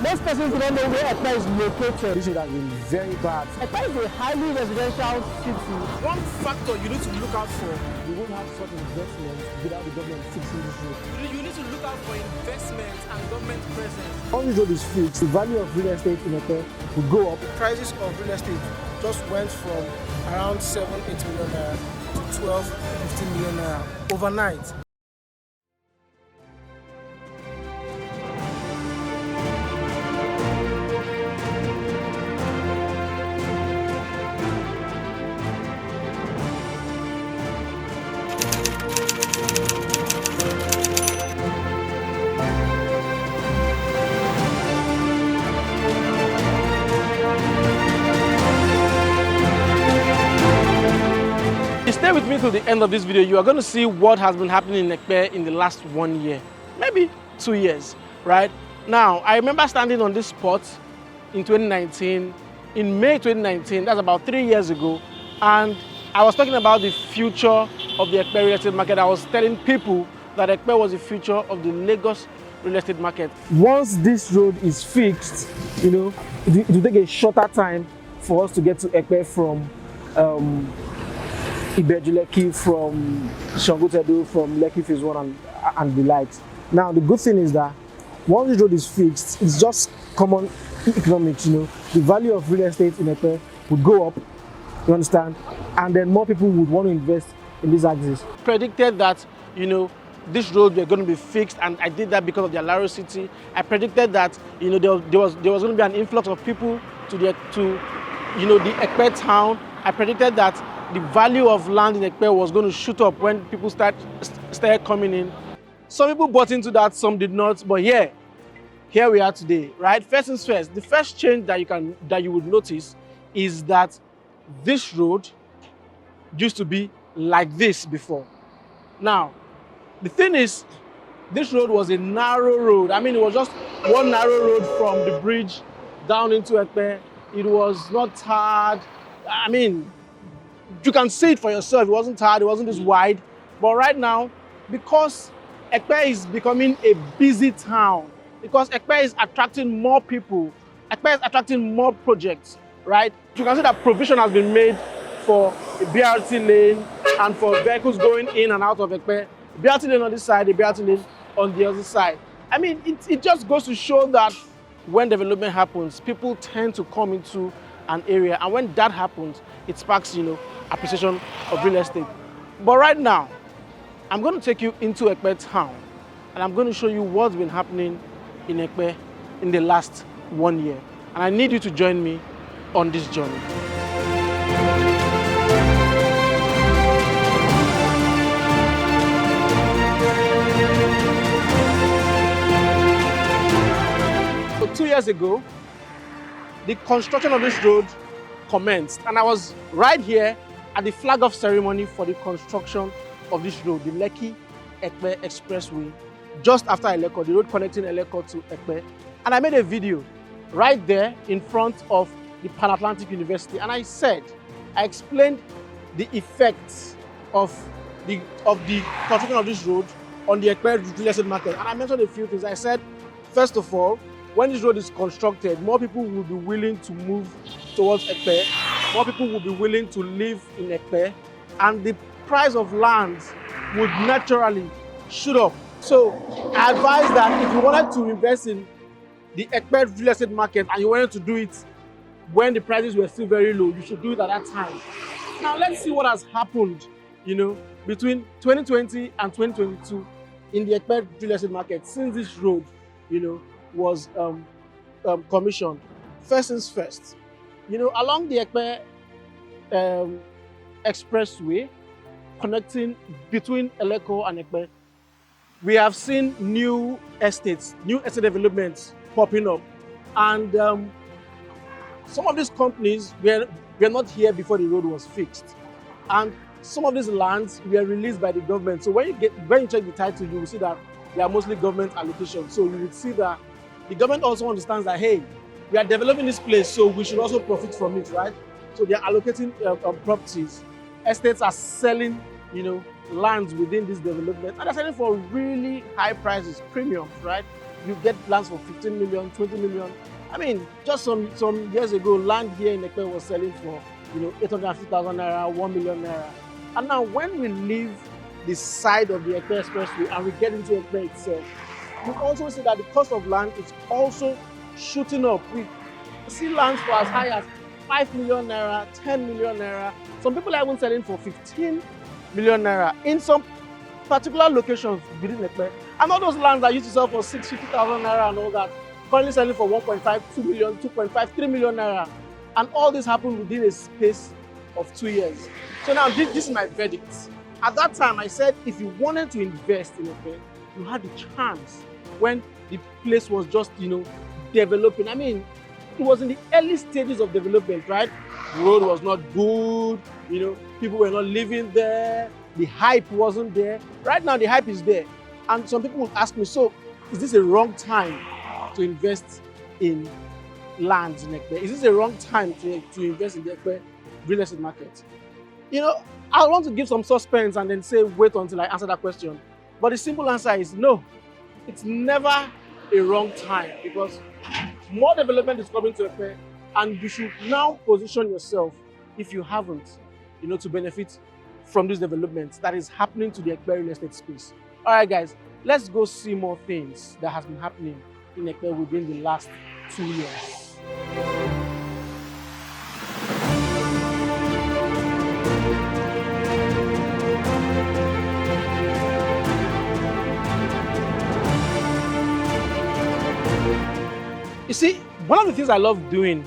Most persons don't know where Ekpe is located. This should have been very bad. Ekpe is a highly residential city. One factor you need to look out for, you won't have such investment without the government fixing this road. You need to look out for investment and government presence. Once this road is fixed, the value of real estate in Ekpe will go up. The prices of real estate just went from around 7-8 million naira to 12-15 million naira overnight. Stay with me till the end of this video. You are going to see what has been happening in Ekpe in the last 1 year, maybe 2 years, right? Now, I remember standing on this spot in 2019, in May 2019, that's about 3 years ago, and I was talking about the future of the Ekpe real estate market. I was telling people that Ekpe was the future of the Lagos real estate market. Once this road is fixed, you know, it will take a shorter time for us to get to Ekpe from Ibeju-Lekki, from Sango-Tedo, from Lekki Phase 1 and the likes. Now, the good thing is that once this road is fixed, it's just common economics, you know. The value of real estate in Ekpe would go up, you understand? And then more people would want to invest in this axis. Predicted that, you know, this road were going to be fixed, and I did that because of the Alaro city. I predicted that, you know, there was going to be an influx of people to the Ekpe town. I predicted that the value of land in Ekpe was going to shoot up when people started coming in. Some people bought into that, some did not, but here we are today, right? First things first, the first change that you would notice is that this road used to be like this before. Now, the thing is, this road was a narrow road. I mean, it was just one narrow road from the bridge down into Ekpe. It was not tarred. I mean, you can see it for yourself. It wasn't tarred, it wasn't this wide. But right now, because Ekpe is becoming a busy town, because Ekpe is attracting more people, Ekpe is attracting more projects, right? You can see that provision has been made for a BRT lane and for vehicles going in and out of Ekpe. BRT lane on this side, the BRT lane on the other side. I mean, it just goes to show that when development happens, people tend to come into an area, and when that happens, it sparks, you know, appreciation of real estate. But right now, I'm going to take you into Ekpe town, and I'm going to show you what's been happening in Ekpe in the last 1 year. And I need you to join me on this journey. So 2 years ago, the construction of this road commenced, and I was right here at the flag-off ceremony for the construction of this road, the Lekki-Ekpe Expressway, just after Eleko, the road connecting Eleko to Ekpe. And I made a video right there in front of the Pan Atlantic University, and I explained the effects of the construction of this road on the Ekpe real estate market. And I mentioned a few things. I said, first of all, when this road is constructed, more people will be willing to move towards Ekpe, more people will be willing to live in Ekpe, and the price of land would naturally shoot up. So I advise that if you wanted to invest in the Ekpe real estate market and you wanted to do it when the prices were still very low, you should do it at that time. Now let's see what has happened, you know, between 2020 and 2022 in the Ekpe real estate market since this road, you know, was commissioned. First things first, you know, along the Ekpe Expressway connecting between Eleko and Ekpe, we have seen new estate developments popping up, and some of these companies were not here before the road was fixed, and some of these lands were released by the government. So when you check the title, you will see that they are mostly government allocations. So you will see that the government also understands that, hey, we are developing this place, so we should also profit from it, right? So they are allocating properties. Estates are selling, you know, lands within this development, and they're selling for really high prices, premiums, right? You get lands for 15 million, 20 million. I mean, just some years ago, land here in Ekpe was selling for 850,000 naira, 1 million naira. And now when we leave the side of the Ekpe Expressway and we get into Ekpe itself, you also see that the cost of land is also shooting up. We see lands for as high as 5 million naira, 10 million naira. Some people are even selling for 15 million naira in some particular locations within Ekpe. And all those lands that used to sell for 650,000 naira and all that, currently selling for 1.5, 2 million, 2.5, 3 million naira. And all this happened within a space of 2 years. So now this is my verdict. At that time, I said if you wanted to invest in Ekpe, you had the chance when the place was just, developing. I mean, it was in the early stages of development, right? The road was not good, people were not living there, the hype wasn't there. Right now, the hype is there. And some people will ask me, so is this a wrong time to invest in lands in Ekpe? Is this a wrong time to invest in the Ekpe real estate market? I want to give some suspense and then say, wait until I answer that question. But the simple answer is no. It's never a wrong time because more development is coming to Ekpe, and you should now position yourself, if you haven't, to benefit from this development that is happening to the Ekpe real estate space. All right, guys, let's go see more things that has been happening in Ekpe within the last 2 years. You see, one of the things I love doing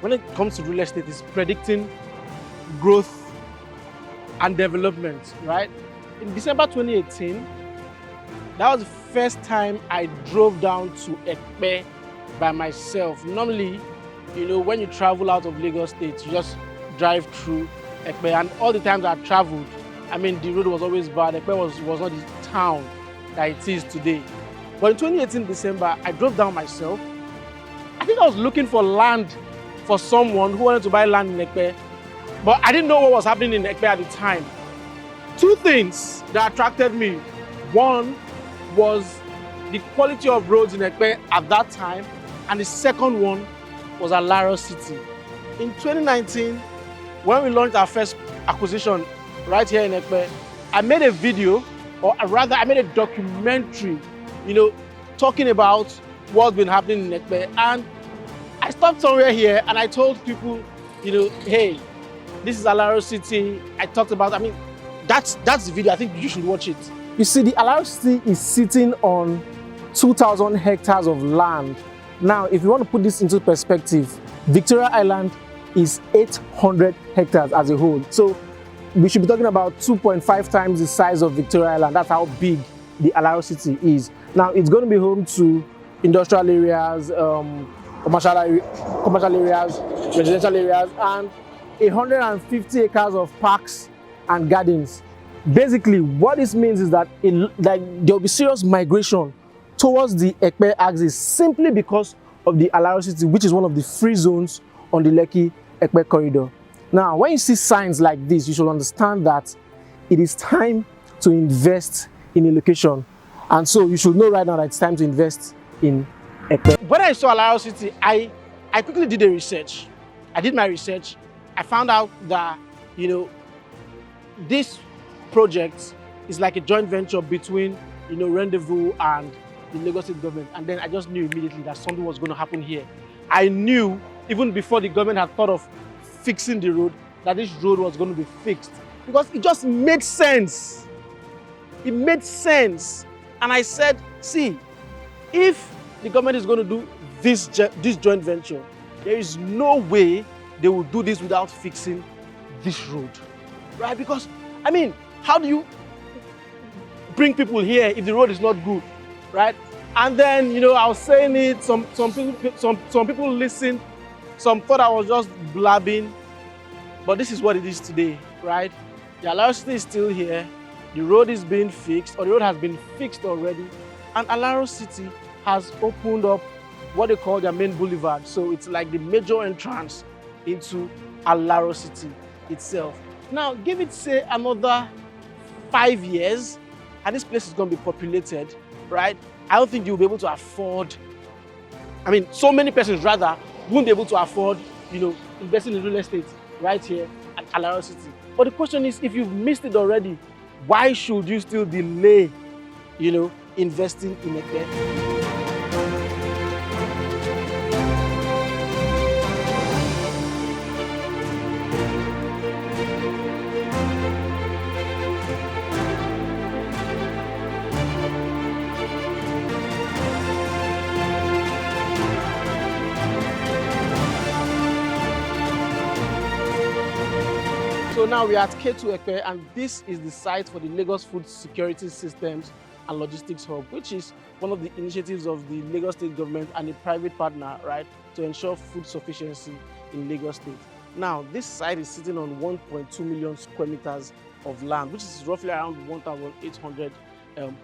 when it comes to real estate is predicting growth and development, right? In December 2018, that was the first time I drove down to Ekpe by myself. Normally, when you travel out of Lagos State, you just drive through Ekpe. And all the times I traveled, I mean, the road was always bad. Ekpe was not the town that it is today. But in 2018 December, I drove down myself. I think I was looking for land for someone who wanted to buy land in Ekpe, but I didn't know what was happening in Ekpe at the time. Two things that attracted me. One was the quality of roads in Ekpe at that time, and the second one was Alaro City. In 2019, when we launched our first acquisition right here in Ekpe, I made a video, or rather I made a documentary, talking about what's been happening in Ekpe. And I stopped somewhere here and I told people, hey, this is Alaro City. I talked about, that's the video. I think you should watch it. You see, the Alaro City is sitting on 2,000 hectares of land. Now, if you want to put this into perspective, Victoria Island is 800 hectares as a whole. So we should be talking about 2.5 times the size of Victoria Island. That's how big the Alaro City is. Now, it's going to be home to industrial areas, commercial areas, residential areas, and 150 acres of parks and gardens. Basically, what this means is that there will be serious migration towards the Ekpe axis simply because of the Alaro City, which is one of the free zones on the Lekki-Ekpe corridor. Now, when you see signs like this, you should understand that it is time to invest in a location. And so you should know right now that it's time to invest in Ekpe. When I saw Alaro City, I quickly did a research. I did my research. I found out that, this project is like a joint venture between, Rendezvous and the Lagos State government. And then I just knew immediately that something was going to happen here. I knew, even before the government had thought of fixing the road, that this road was going to be fixed. Because it just made sense. It made sense. And I said, see, if the government is going to do this joint venture, there is no way they will do this without fixing this road, right? Because, how do you bring people here if the road is not good, right? And then, I was saying it, some people listened, some thought I was just blabbing, but this is what it is today, right? The Alaro City is still here, the road is being fixed, or the road has been fixed already, and Alaro City has opened up what they call their main boulevard. So it's like the major entrance into Alaro City itself. Now, give it, say, another 5 years, and this place is going to be populated, right? I don't think you'll be able to afford, I mean, so many persons rather won't be able to afford, investing in real estate right here at Alaro City. But the question is, if you've missed it already, why should you still delay, investing in Ekpe? So now we are at K2 Ekpe, and this is the site for the Lagos Food Security Systems and Logistics Hub, which is one of the initiatives of the Lagos State government and a private partner, right, to ensure food sufficiency in Lagos State. Now, this site is sitting on 1.2 million square meters of land, which is roughly around 1,800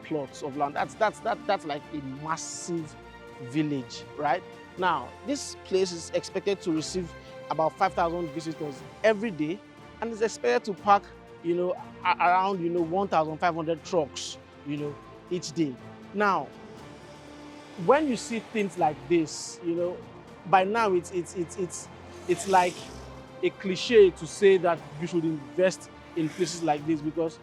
plots of land. That's like a massive village, right? Now, this place is expected to receive about 5,000 visitors every day, and is expected to park, around, 1,500 trucks, each day. Now, when you see things like this, by now it's like a cliche to say that you should invest in places like this, because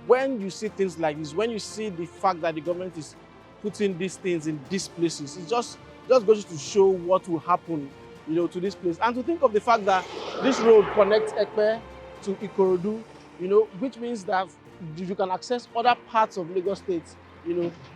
when you see things like this, when you see the fact that the government is putting these things in these places, it just goes to show what will happen, to this place. And to think of the fact that this road connects Ekpe to Ikorodu, which means that you can access other parts of Lagos State,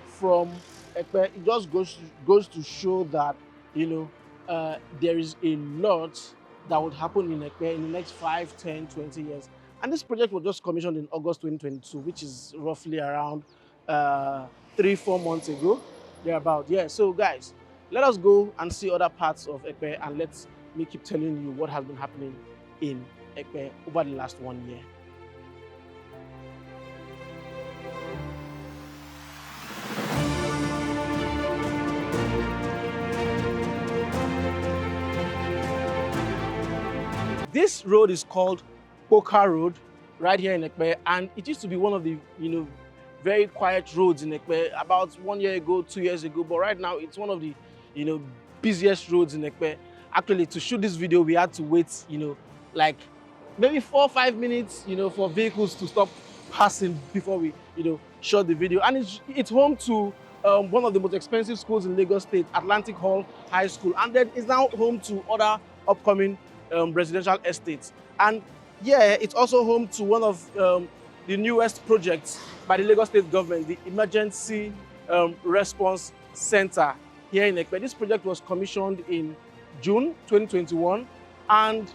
from Ekpe. It just goes to show that, there is a lot that would happen in Ekpe in the next 5, 10, 20 years. And this project was just commissioned in August 2022, which is roughly around 3-4 months ago, thereabout. Yeah, so guys, let us go and see other parts of Ekpe, and let me keep telling you what has been happening in Ekpe over the last 1 year. This road is called Poka Road, right here in Ekpe, and it used to be one of the, very quiet roads in Ekpe about 1 year ago, 2 years ago, but right now it's one of the, busiest roads in Ekpe. Actually, to shoot this video, we had to wait, like maybe 4 or 5 minutes, for vehicles to stop passing before we, shot the video. And it's home to one of the most expensive schools in Lagos State, Atlantic Hall High School, and then it's now home to other upcoming residential estates. And yeah, it's also home to one of the newest projects by the Lagos State government, the Emergency Response Center here in Ekpe. This project was commissioned in June 2021, and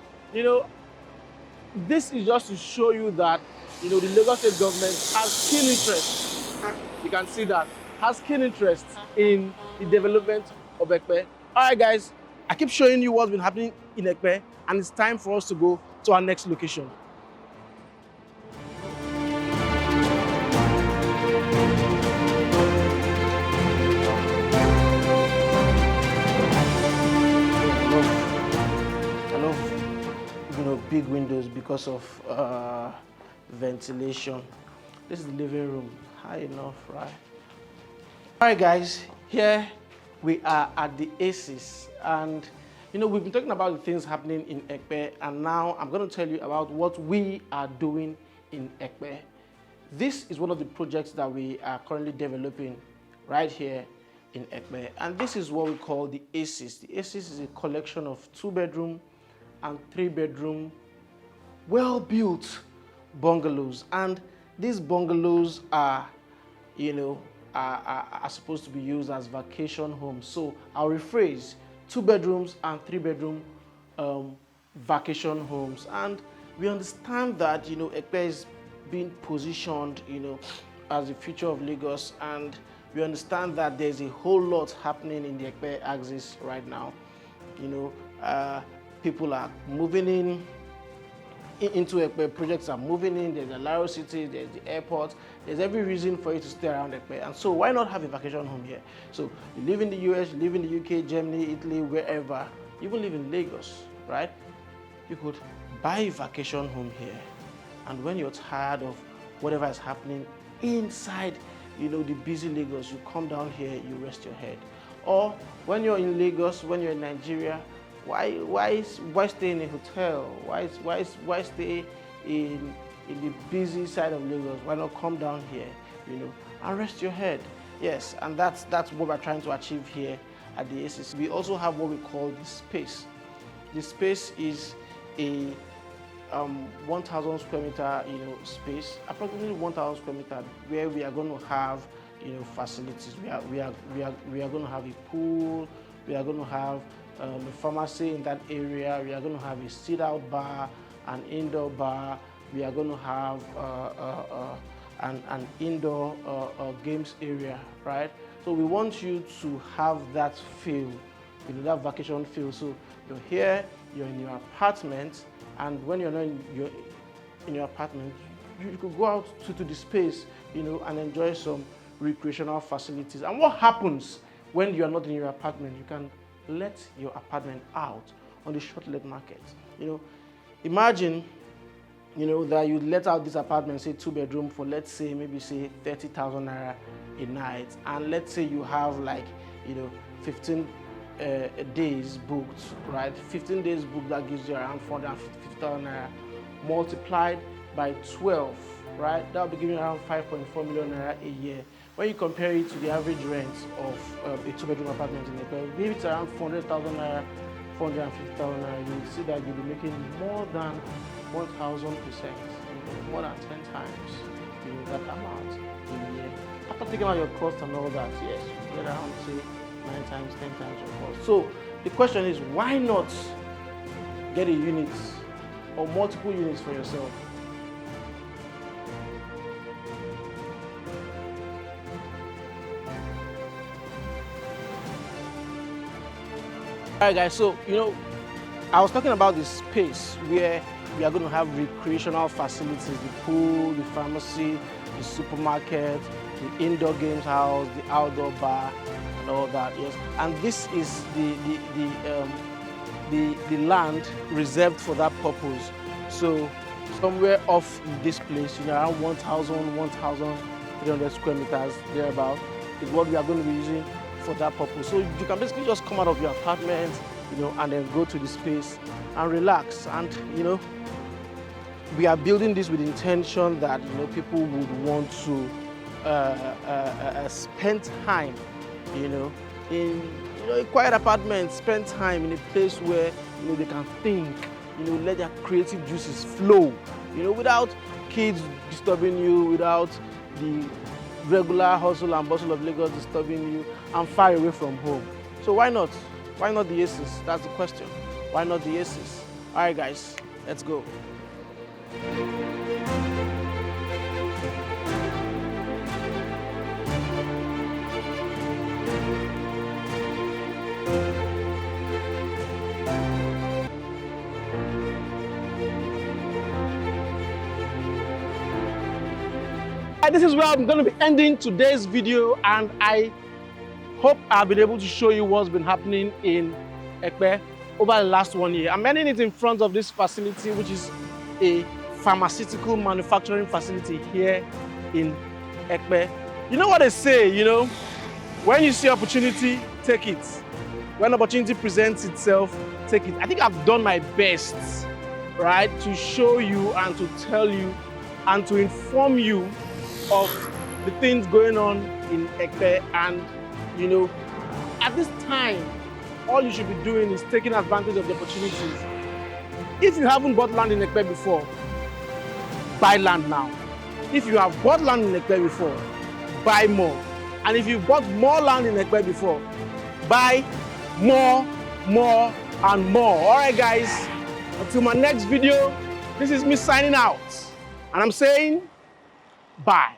this is just to show you that the Lagos State government has keen interest. You can see that has keen interest in the development of Ekpe. All right, guys, I keep showing you what's been happening in Ekpe, and it's time for us to go to our next location. Big windows because of ventilation. This is the living room, high enough, right? All right, guys, here we are at the ACES, and we've been talking about the things happening in Ekpe, and now I'm going to tell you about what we are doing in Ekpe. This is one of the projects that we are currently developing right here in Ekpe, and this is what we call the ACES. The ACES is a collection of 2-bedroom and 3-bedroom, well-built bungalows, and these bungalows are, are supposed to be used as vacation homes. So I'll rephrase: 2 bedrooms and 3-bedroom vacation homes. And we understand that Ekpe is being positioned, as the future of Lagos, and we understand that there's a whole lot happening in the Ekpe axis right now. People are moving into Ekpe, projects are moving in, there's Alaro City, there's the airport, there's every reason for you to stay around Ekpe. And so why not have a vacation home here? So you live in the US, you live in the UK, Germany, Italy, wherever, you even live in Lagos, right? You could buy a vacation home here. And when you're tired of whatever is happening inside, you know, the busy Lagos. You come down here, you rest your head. Or when you're in Lagos, when you're in Nigeria, why stay in a hotel? Why stay in the busy side of Lagos? Why not come down here, you know, and rest your head? Yes, and that's what we're trying to achieve here at the ACC. We also have what we call the space. The space is a 1,000 square meter, you know, space, approximately 1,000 square meter, where we are going to have, you know, facilities. We are going to have a pool. We are going to have a pharmacy in that area. We are going to have a sit-out bar, an indoor bar. We are going to have an indoor games area, right? So we want you to have that feel, you know, that vacation feel. So you're here, you're in your apartment, and when you're not in your apartment, you could go out to the space, you know, and enjoy some recreational facilities. And what happens when you're not in your apartment? You can let your apartment out on the short-let market. You know, imagine, you know, that you let out this apartment, say 2-bedroom, for, let's say, maybe say 30,000 naira a night, and let's say you have, like, you know, 15 days booked, right? 15 days booked, that gives you around 450,000 naira, multiplied by 12, right? That will be giving around 5.4 million naira a year. When you compare it to the average rent of a 2-bedroom apartment in Ekpe, maybe it's around 400,000 naira, 450,000 naira, you will see that you'll be making more than 1,000%, more than 10 times, you know, that amount in a year. After taking out your cost and all that, yes, you get around, say, 9 times, 10 times your cost. So the question is, why not get a unit or multiple units for yourself? All right, guys, so, you know, I was talking about the space where we are going to have recreational facilities, the pool, the pharmacy, the supermarket, the indoor games house, the outdoor bar, and all that, yes. And this is the land reserved for that purpose. So somewhere off this place, you know, around 1,300 square meters, thereabout, is what we are going to be using for that purpose. So you can basically just come out of your apartment, you know, and then go to the space and relax. And, you know, we are building this with the intention that, you know, people would want to spend time, you know, in, you know, a quiet apartment, spend time in a place where, you know, they can think, you know, let their creative juices flow, you know, without kids disturbing you, without the regular hustle and bustle of Lagos disturbing you, and far away from home. So why not? Why not the Aces? That's the question. Why not the Aces? All right, guys, let's go. This is where I'm going to be ending today's video, and I hope I've been able to show you what's been happening in Ekpe over the last 1 year. I'm ending it in front of this facility, which is a pharmaceutical manufacturing facility here in Ekpe. You know what they say, you know, when you see opportunity, take it. When opportunity presents itself, take it. I think I've done my best, right, to show you and to tell you and to inform you of the things going on in Ekpe. And, you know, at this time, all you should be doing is taking advantage of the opportunities. If you haven't bought land in Ekpe before, buy land now. If you have bought land in Ekpe before, buy more. And if you've bought more land in Ekpe before, buy more, and more. All right, guys, until my next video, this is me signing out. And I'm saying, bye.